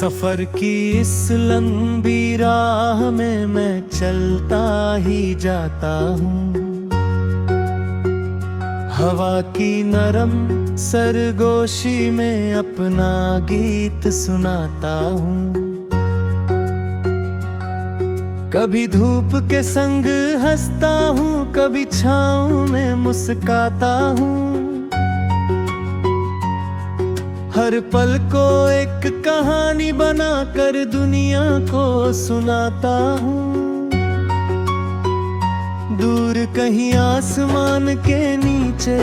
सफर की इस लंबी राह में मैं चलता ही जाता हूँ। हवा की नरम सरगोशी में अपना गीत सुनाता हूँ। कभी धूप के संग हंसता हूँ, कभी छाँव में मुस्काता हूँ। हर पल को एक कहानी बनाकर दुनिया को सुनाता हूँ। दूर कहीं आसमान के नीचे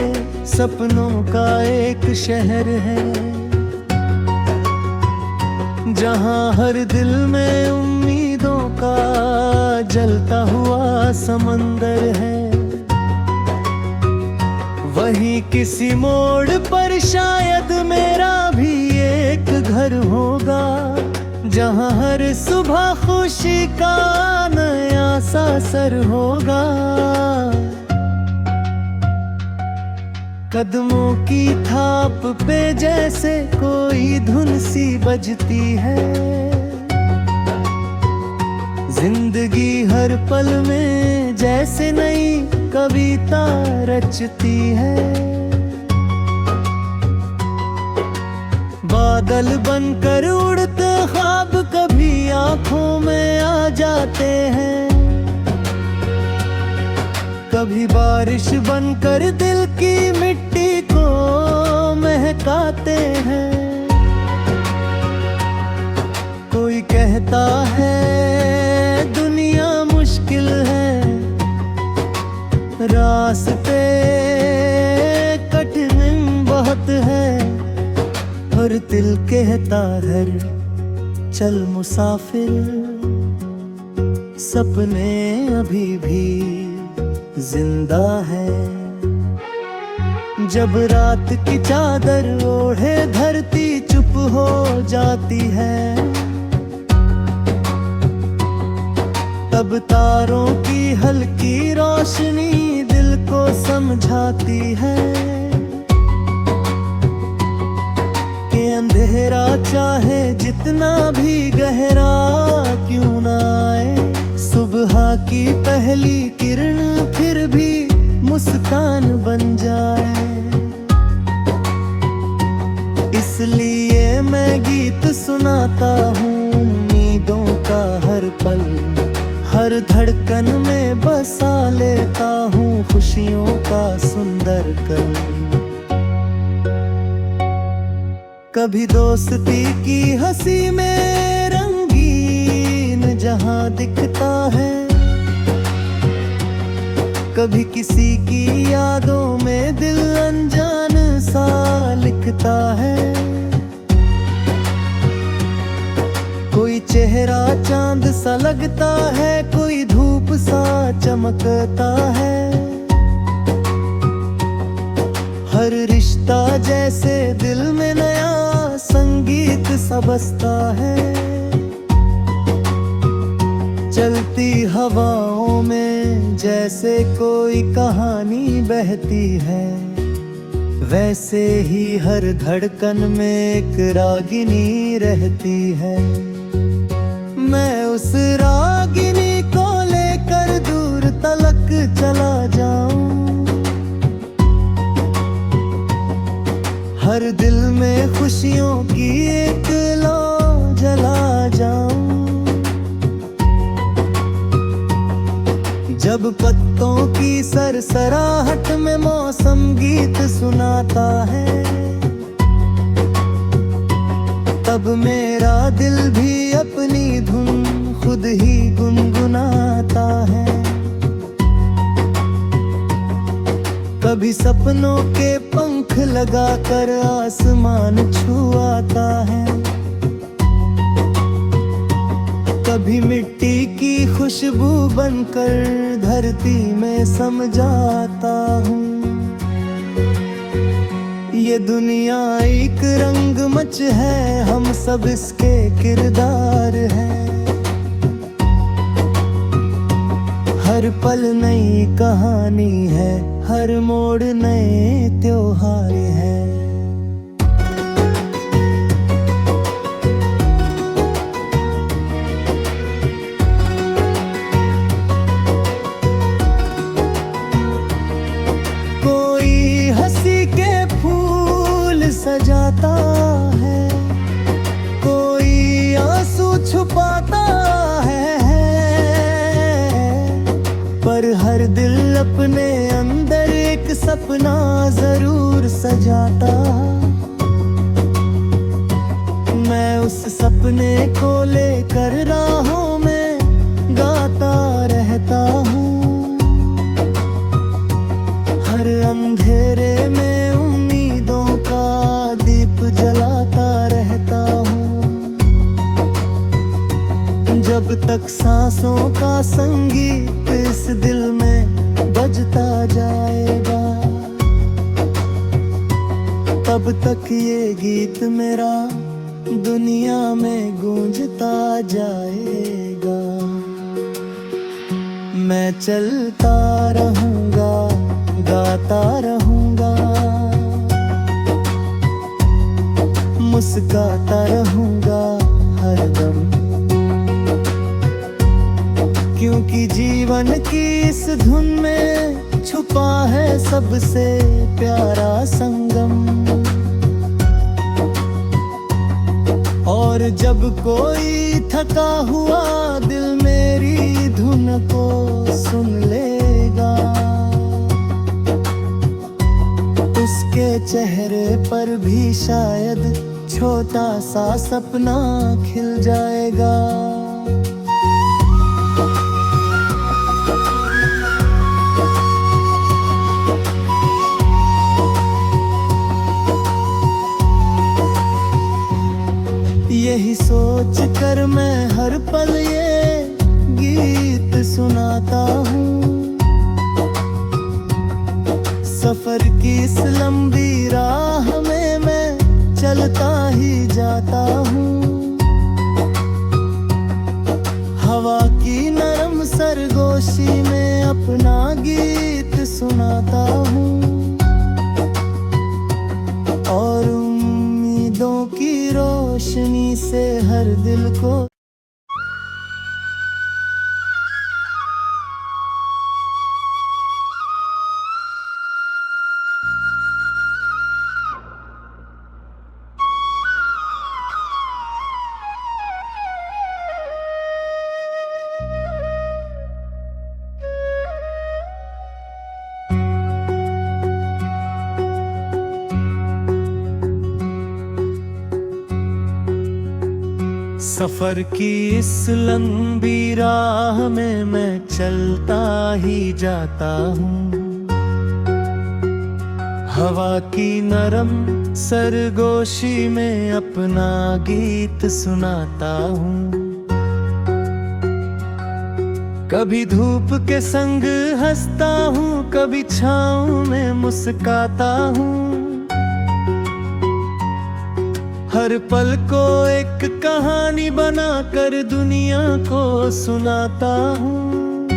सपनों का एक शहर है, जहाँ हर दिल में उम्मीदों का जलता हुआ समंदर है। वहीं किसी मोड़ पर शायद मेरा भी एक घर होगा, जहाँ हर सुबह खुशी का नया सा सर होगा। कदमों की थाप पे जैसे कोई धुन सी बजती है, जिंदगी हर पल में जैसे नई कविता रचती है। बादल बनकर उड़ते ख्वाब कभी आंखों में आ जाते हैं, कभी बारिश बनकर दिल की मिट्टी को महकाते हैं। कोई कहता है दुनिया मुश्किल है, रास्ते कठिन बहुत है, और दिल कहता है चल मुसाफिर, सपने अभी भी जिंदा है। जब रात की चादर ओढ़े धरती चुप हो जाती है, तब तारों की हल्की रोशनी दिल को समझाती है कि अंधेरा चाहे जितना भी गहरा क्यों ना आए, सुबह की पहली किरण फिर भी मुस्कान बन जाए। इसलिए मैं गीत सुनाता हूँ उम्मीदों का हर पल, हर धड़कन में बसा लेता हूँ खुशियों का सुंदर कल। कभी दोस्ती की हंसी में रंगीन जहां दिखता है, कभी किसी की यादों में दिल अनजान सा लिखता है। कोई चेहरा चांद सा लगता है, कोई धूप सा चमकता है, हर रिश्ता जैसे दिल में नया संगीत सा बजता है। चलती हवाओं में जैसे कोई कहानी बहती है, वैसे ही हर धड़कन में एक रागिनी रहती है। मैं उस रागिनी को लेकर दूर तलक चला जाऊं, हर दिल में खुशियों की एक लौ जला जाऊं। जब पत्तों की सरसराहट में मौसम गीत सुनाता है, तब मेरा दिल भी अपनी धुन खुद ही गुनगुनाता है। कभी सपनों के पंख लगाकर आसमान छुआता है, कभी मिट्टी की खुशबू बनकर धरती में सम जाता हूँ। ये दुनिया एक रंगमंच है, हम सब इसके किरदार हैं। हर पल नई कहानी है, हर मोड़ नए त्योहार है। हर दिल अपने अंदर एक सपना जरूर सजाता। मैं उस सपने को लेकर राहों में गाता रहता हूँ। हर अंधेरे में उम्मीदों का दीप जलाता रहता हूँ। जब तक सांसों का संगीत इस दिल में बजता जाएगा, तब तक ये गीत मेरा दुनिया में गूंजता जाएगा। मैं चलता रहूंगा, गाता रहूंगा, मुस्काता रहूंगा हरदम। क्योंकि जीवन की इस धुन में छुपा है सबसे प्यारा संगम। और जब कोई थका हुआ दिल मेरी धुन को सुन लेगा, उसके चेहरे पर भी शायद छोटा सा सपना खिल जाएगा। यही सोच कर मैं हर पल ये गीत सुनाता हूँ। सफर की इस लंबी राह में मैं चलता ही जाता हूँ। हवा की नरम सरगोशी में अपना गीत सुनाता हूँ। और उम्मीदों की रोशनी से हर दिल को सफर की इस लंबी राह में मैं चलता ही जाता हूँ। हवा की नरम सरगोशी में अपना गीत सुनाता हूँ। कभी धूप के संग हंसता हूँ, कभी छाँव में मुस्काता हूँ। हर पल को एक कहानी बनाकर दुनिया को सुनाता हूँ।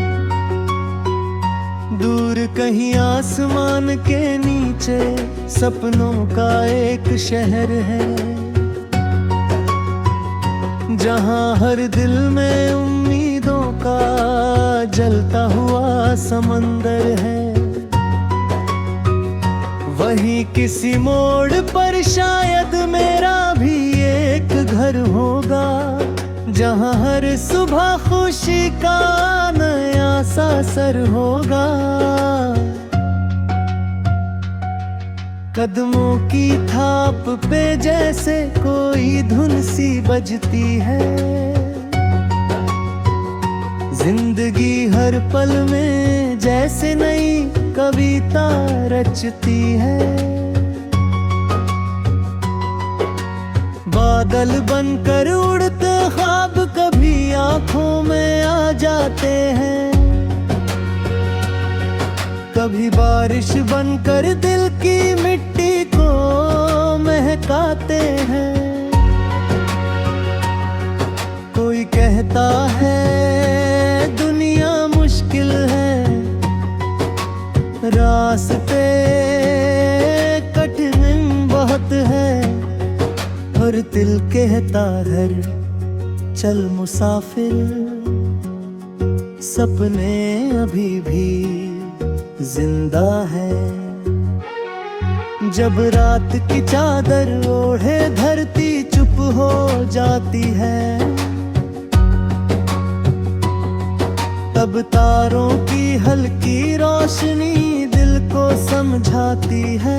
दूर कहीं आसमान के नीचे सपनों का एक शहर है, जहाँ हर दिल में उम्मीदों का जलता हुआ समंदर है। वहीं किसी मोड़ पर शायद मेरा भी एक घर होगा, जहाँ हर सुबह खुशी का नया सा सर होगा। कदमों की थाप पे जैसे कोई धुन सी बजती है। जिंदगी हर पल में जैसे नई कविता रचती है। बादल बनकर उड़ते ख्वाब कभी आंखों में आ जाते हैं। कभी बारिश बनकर दिल की मिट्टी को महकाते हैं। कोई कहता है दुनिया मुश्किल है, रास्ते कठिन बहुत है, और दिल कहता है चल मुसाफिर, सपने अभी भी जिंदा है। जब रात की चादर ओढ़े धरती चुप हो जाती है, तब तारों की हल्की रोशनी दिल को समझाती है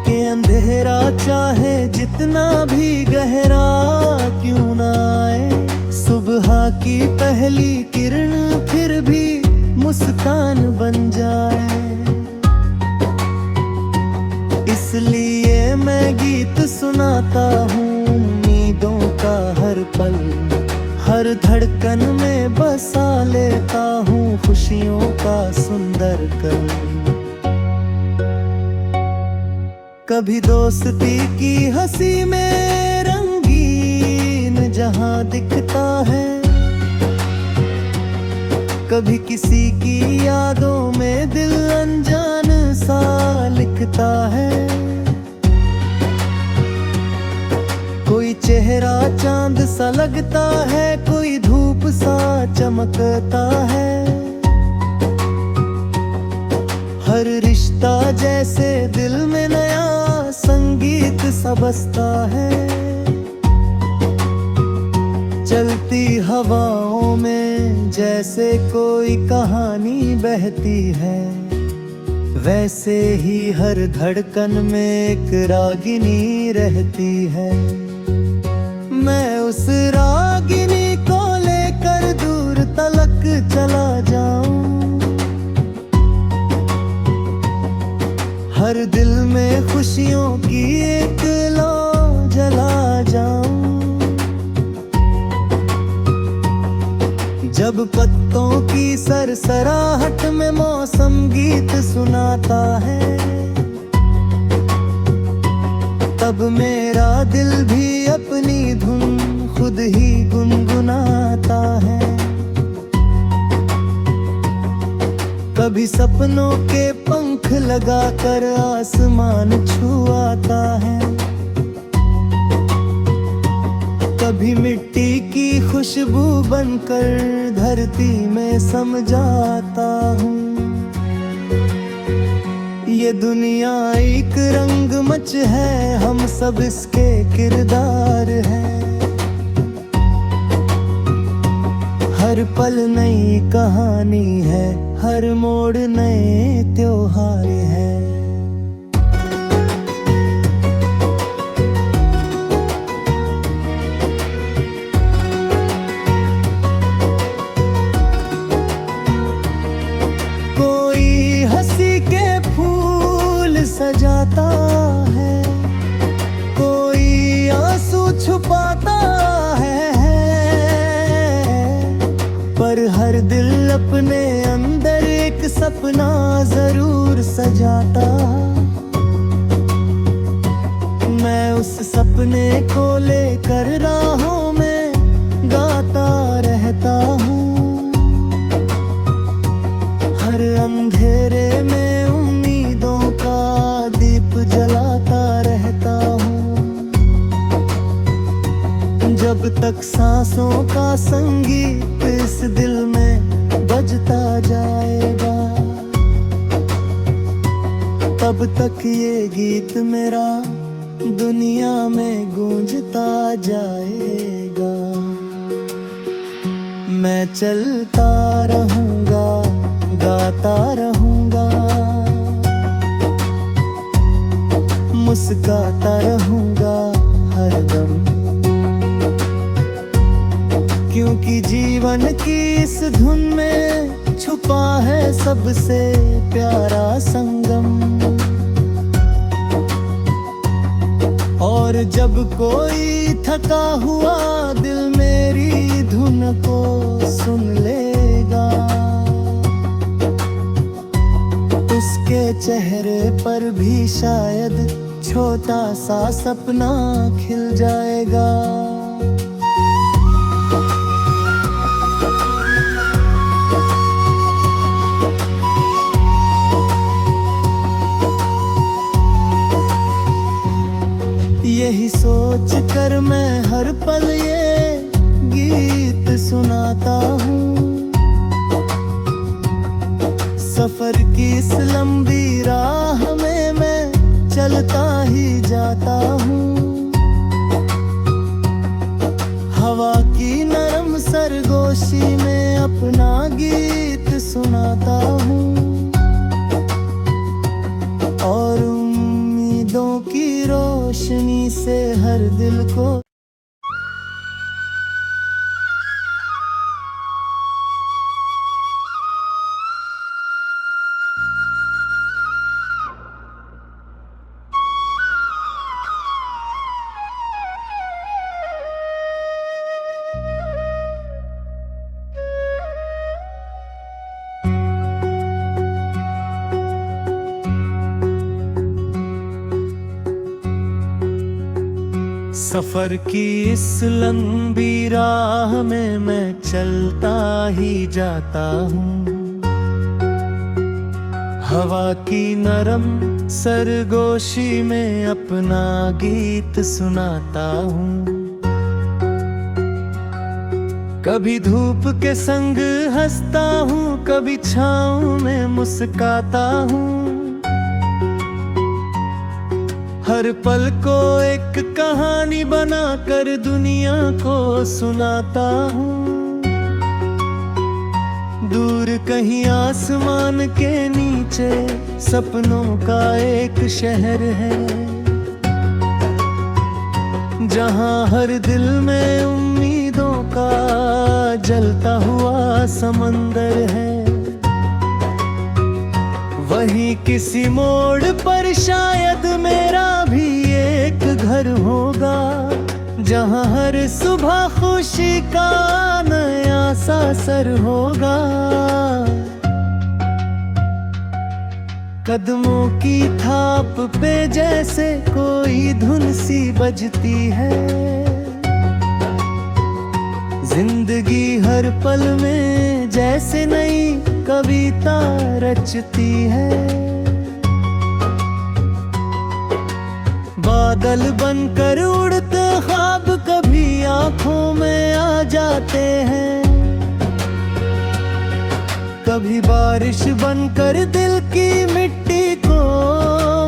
कि अंधेरा चाहे जितना भी गहरा क्यों ना आए, सुबह की पहली किरण फिर भी मुस्कान बन जाए। इसलिए मैं गीत सुनाता हूँ उम्मीदों का हर पल, हर धड़कन में बसा लेता हूँ खुशियों का सुंदर कल। कभी दोस्ती की हंसी में रंगीन जहां दिखता है, कभी किसी की यादों में दिल अनजान सा लिखता है। कोई चेहरा चांद सा लगता है, कोई धूप सा चमकता है। हर रिश्ता जैसे दिल में नया संगीत सा बजता है। चलती हवाओं में जैसे कोई कहानी बहती है, वैसे ही हर धड़कन में एक रागिनी रहती है। मैं उस रागिनी को लेकर दूर तलक चला जाऊं, हर दिल में खुशियों की एक लौ जला जाऊं। जब पत्तों की सरसराहट में मौसम गीत सुनाता है, तब मेरा दिल भी अपनी धुन खुद ही गुनगुनाता है। कभी सपनों के पंख लगाकर आसमान छुआता है, कभी मिट्टी की खुशबू बनकर धरती में सम जाता हूँ। ये दुनिया एक रंगमंच है, हम सब इसके किरदार हैं। हर पल नई कहानी है, हर मोड़ नए त्योहार है। कोई हंसी के फूल सजाता है, कोई आंसू छुपाता है, पर हर दिल अपने अंदर एक सपना जरूर सजाता। मैं उस सपने को लेकर राहों में गाता रहता हूँ। हर अंधेरे में उम्मीदों का दीप जलाता रहता हूँ। जब तक सांसों का संगीत इस दिल में बजता जाएगा, तब तक ये गीत मेरा दुनिया में गूंजता जाएगा। मैं चलता रहूंगा, गाता रहूंगा, मुस्काता रहूंगा हरदम, क्योंकि जीवन की इस धुन में छुपा है सबसे प्यारा संगम। और जब कोई थका हुआ दिल मेरी धुन को सुन लेगा, उसके चेहरे पर भी शायद छोटा सा सपना खिल जाएगा। यही सोच कर मैं हर पल ये गीत सुनाता हूँ। सफर की इस लंबी राह में मैं चलता ही जाता हूँ। हवा की नरम सुनाता हूँ, और उम्मीदों की रोशनी से हर दिल को। सफर की इस लंबी राह में मैं चलता ही जाता हूँ, हवा की नरम सरगोशी में अपना गीत सुनाता हूँ। कभी धूप के संग हंसता हूँ, कभी छाँव में मुस्काता हूँ, हर पल को एक कहानी बनाकर दुनिया को सुनाता हूँ। दूर कहीं आसमान के नीचे सपनों का एक शहर है, जहाँ हर दिल में उम्मीदों का जलता हुआ समंदर है। वहीं किसी मोड़ पर शायद मेरा भी एक घर होगा, जहाँ हर सुबह खुशी का नया सा सर होगा। कदमों की थाप पे जैसे कोई धुन सी बजती है, जिंदगी हर पल में जैसे नई कविता रचती है। बादल बनकर उड़ते ख्वाब कभी आंखों में आ जाते हैं, कभी बारिश बनकर दिल की मिट्टी को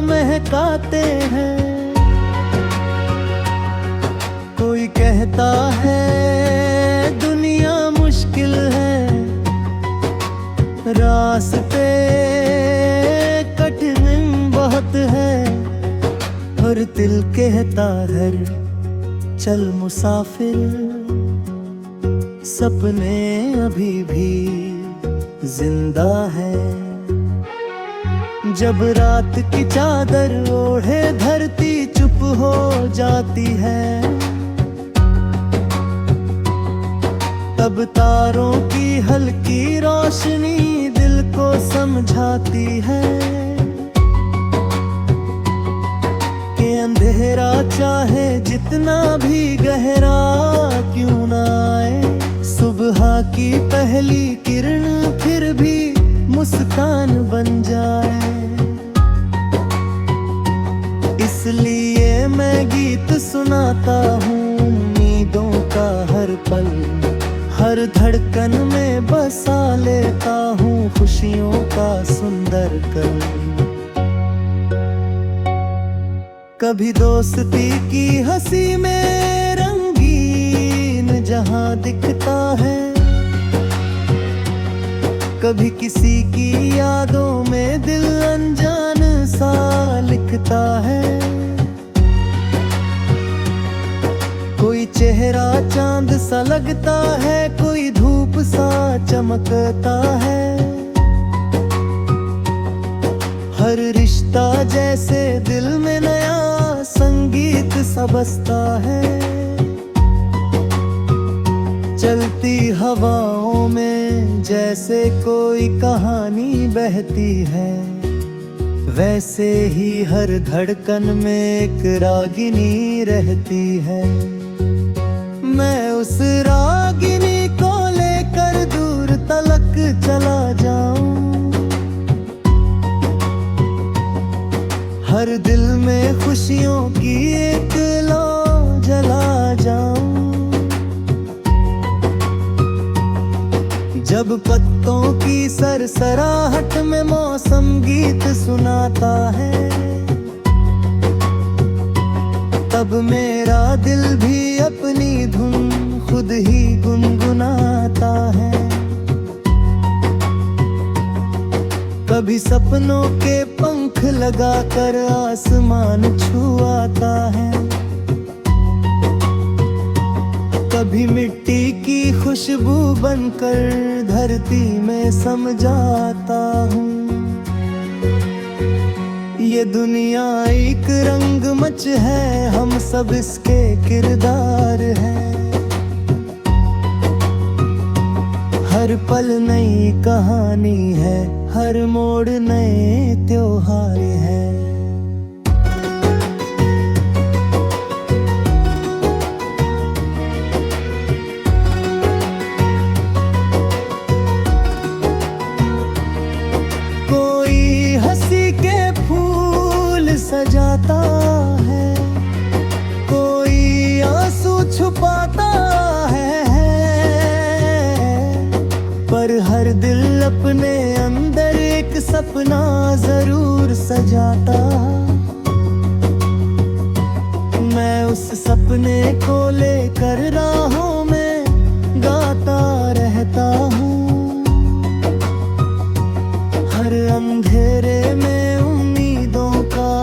महकाते हैं। कोई कहता है दुनिया मुश्किल है, रास्ते कठिन बहुत है, और दिल कहता है चल मुसाफिर, सपने अभी भी जिंदा है। जब रात की चादर ओढ़े धरती चुप हो जाती है, तब तारों की हल्की रोशनी दिल को समझाती है कि अंधेरा चाहे जितना भी गहरा क्यों ना आए, सुबह की पहली किरण फिर भी मुस्कान बन जाए। इसलिए मैं गीत सुनाता हूँ उम्मीदों का हर पल, हर धड़कन में बसा लेता हूँ खुशियों का सुंदर कल। कभी दोस्ती की हंसी में रंगीन जहां दिखता है, कभी किसी की यादों में दिल अनजान सा लिखता है। कोई चेहरा चांद सा लगता है, कोई धूप सा चमकता है, हर रिश्ता जैसे दिल में नया संगीत सा बजता है। चलती हवाओं में जैसे कोई कहानी बहती है, वैसे ही हर धड़कन में एक रागिनी रहती है। मैं उस रागिनी को लेकर दूर तलक चला जाऊं, हर दिल में खुशियों की एक लौ जला जाऊं। जब पत्तों की सरसराहट में मौसम गीत सुनाता है, तब मेरा दिल भी अपनी धुन खुद ही गुनगुनाता है। कभी सपनों के पंख लगाकर आसमान छुआता है, कभी मिट्टी की खुशबू बनकर धरती में सम जाता हूँ। ये दुनिया एक रंगमंच है, हम सब इसके किरदार हैं। हर पल नई कहानी है, हर मोड़ नए त्योहार है। कोई हंसी के फूल सजाता है, कोई आंसू छुपाता है, पर हर दिल अपने अंदर एक सपना जरूर सजाता। मैं उस सपने को लेकर राहों में गाता रहता हूँ। हर अंधेरे में उम्मीदों का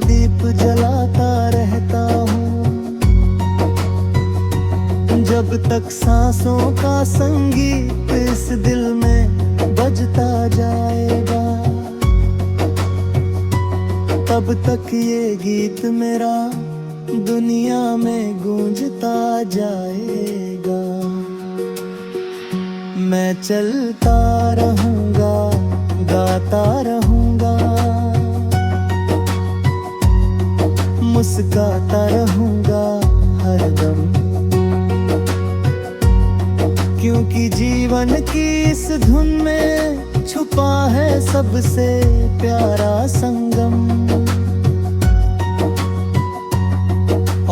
दीप जलाता रहता हूँ। जब तक सांसों का संगीत इस दिल में बजता जाएगा, तब तक ये गीत मेरा दुनिया में गूंजता जाएगा। मैं चलता रहूंगा, गाता रहूंगा, मुस्काता रहूंगा हरदम, क्योंकि जीवन की इस धुन में छुपा है सबसे प्यारा संगम।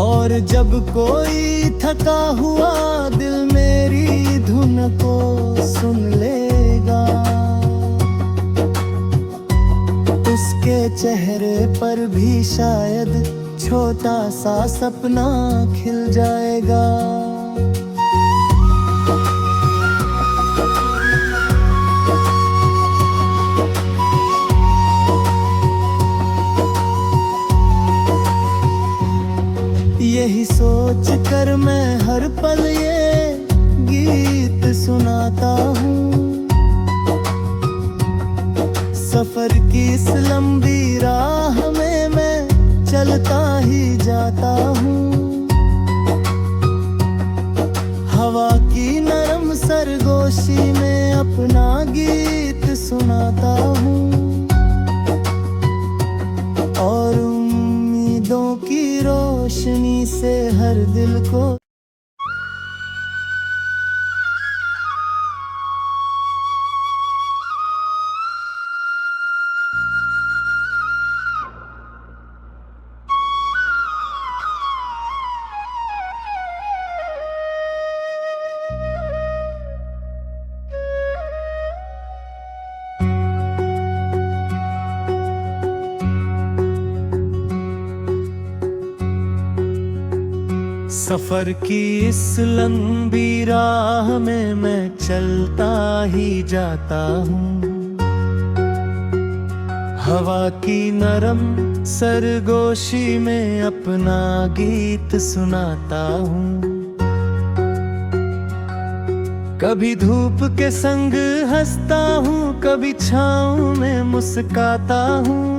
और जब कोई थका हुआ दिल मेरी धुन को सुन लेगा, उसके चेहरे पर भी शायद छोटा सा सपना खिल जाएगा। यही सोच कर मैं हर पल ये गीत सुनाता हूँ। सफर की इस लंबी राह में मैं चलता ही जाता हूँ। हवा की नरम सरगोशी में अपना गीत सुनाता हूँ, और उम्मीदों की रोशनी से हर दिल को सफर की इस लंबी राह में मैं चलता ही जाता हूँ। हवा की नरम सरगोशी में अपना गीत सुनाता हूँ। कभी धूप के संग हंसता हूँ, कभी छाँव में मुस्काता हूँ।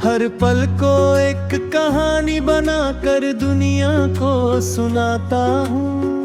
हर पल को एक कहानी बनाकर दुनिया को सुनाता हूँ।